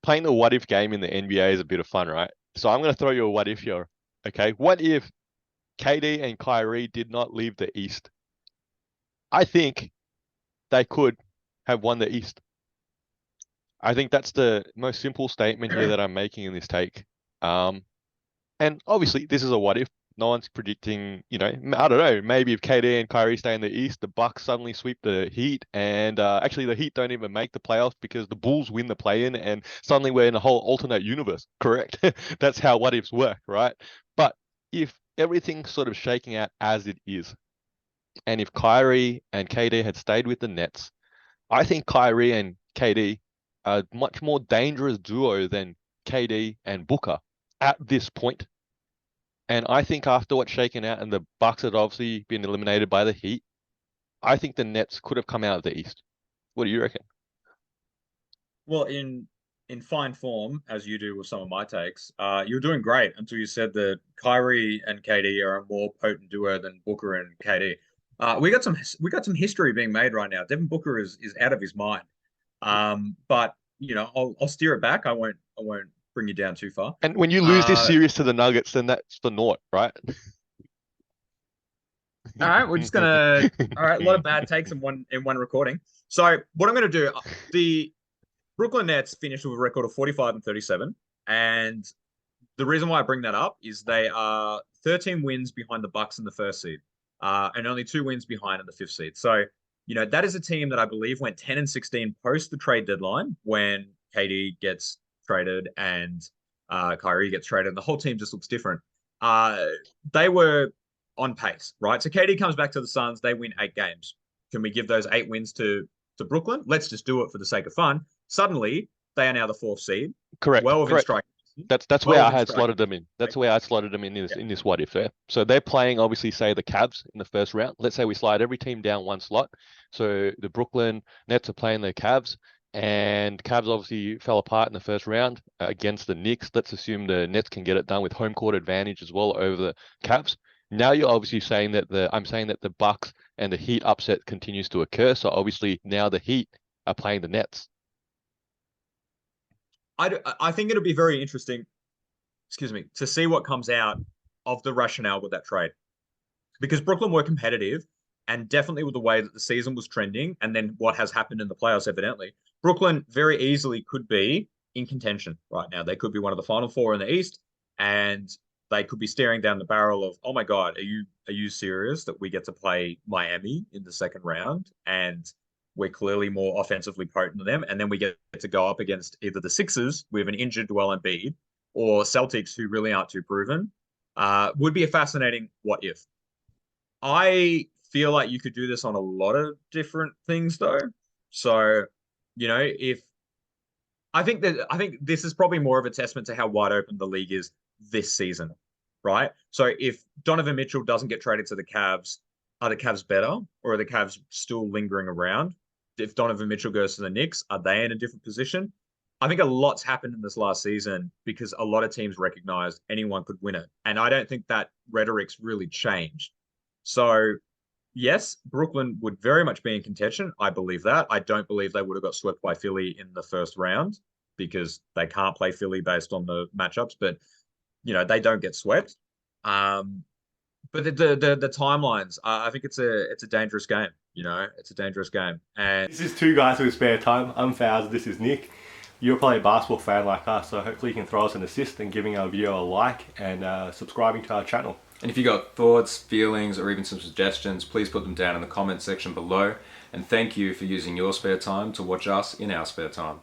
playing the what if game in the NBA is a bit of fun, right? So I'm going to throw you a what if here. Okay. What if KD and Kyrie did not leave the East? I think they could have won the East. I think that's the most simple statement here that I'm making in this take. Um, and obviously, this is a what if. No one's predicting, I don't know. Maybe if KD and Kyrie stay in the East, the Bucks suddenly sweep the Heat, and actually the Heat don't even make the playoffs because the Bulls win the play-in, and suddenly we're in a whole alternate universe. Correct? That's how what ifs work, right? But if everything's sort of shaking out as it is, and if Kyrie and KD had stayed with the Nets, I think Kyrie and KD are a much more dangerous duo than KD and Booker at this point. And I think after what's shaken out and the Bucks had obviously been eliminated by the Heat, I think the Nets could have come out of the East. What do you reckon? Well, in fine form, as you do with some of my takes, you're doing great until you said that Kyrie and KD are a more potent duo than Booker and KD. We got some history being made right now. Devin Booker is out of his mind. But I'll steer it back. I won't bring you down too far. And when you lose this Uh, series to the Nuggets, then that's for naught, right? all right, we're just gonna. All right, a lot of bad takes in one recording. So what I'm gonna do, the Brooklyn Nets finished with a record of 45 and 37, and the reason why I bring that up is they are 13 wins behind the Bucks in the first seed, and only 2 wins behind in the fifth seed. So, that is a team that I believe went 10 and 16 post the trade deadline when KD gets traded and Kyrie gets traded, and the whole team just looks different. Uh, they were on pace, right? So KD comes back to the Suns, they win 8 games. Can we give those 8 wins to Brooklyn? Let's just do it for the sake of fun. Suddenly, they are now the fourth seed, Correct, well within correct. striking distance. That's where Well I within had striking slotted them in. distance. That's where I slotted them in this Yeah. in this what if there. So they're playing obviously say the Cavs in the first round. Let's say we slide every team down one slot. So the Brooklyn Nets are playing the Cavs, and Cavs obviously fell apart in the first round against the Knicks. Let's assume the Nets can get it done with home court advantage as well over the Cavs. Now you're obviously saying that I'm saying that the Bucks and the Heat upset continues to occur. So obviously now the Heat are playing the Nets. I think it'll be very interesting, excuse me, to see what comes out of the rationale with that trade. Because Brooklyn were competitive and definitely with the way that the season was trending and then what has happened in the playoffs, evidently, Brooklyn very easily could be in contention right now. They could be one of the final four in the East and they could be staring down the barrel of, oh my God, are you serious that we get to play Miami in the second round and we're clearly more offensively potent than them, and then we get to go up against either the Sixers with an injured Joel Embiid or Celtics who really aren't too proven. Would be a fascinating what if. I feel like you could do this on a lot of different things though. So, if I think this is probably more of a testament to how wide open the league is this season, right? So if Donovan Mitchell doesn't get traded to the Cavs, are the Cavs better or are the Cavs still lingering around? If Donovan Mitchell goes to the Knicks, are they in a different position? I think a lot's happened in this last season because a lot of teams recognized anyone could win it. And I don't think that rhetoric's really changed. So yes, Brooklyn would very much be in contention. I believe that. I don't believe they would have got swept by Philly in the first round because they can't play Philly based on the matchups, but they don't get swept. Um, but the timelines, I think it's a dangerous game. It's a dangerous game, and This is two guys with spare time. I'm Faz, this is Nick. You're probably a basketball fan like us, so hopefully you can throw us an assist and giving our video a like and subscribing to our channel. And if you got thoughts, feelings, or even some suggestions, please put them down in the comment section below. And thank you for using your spare time to watch us in our spare time.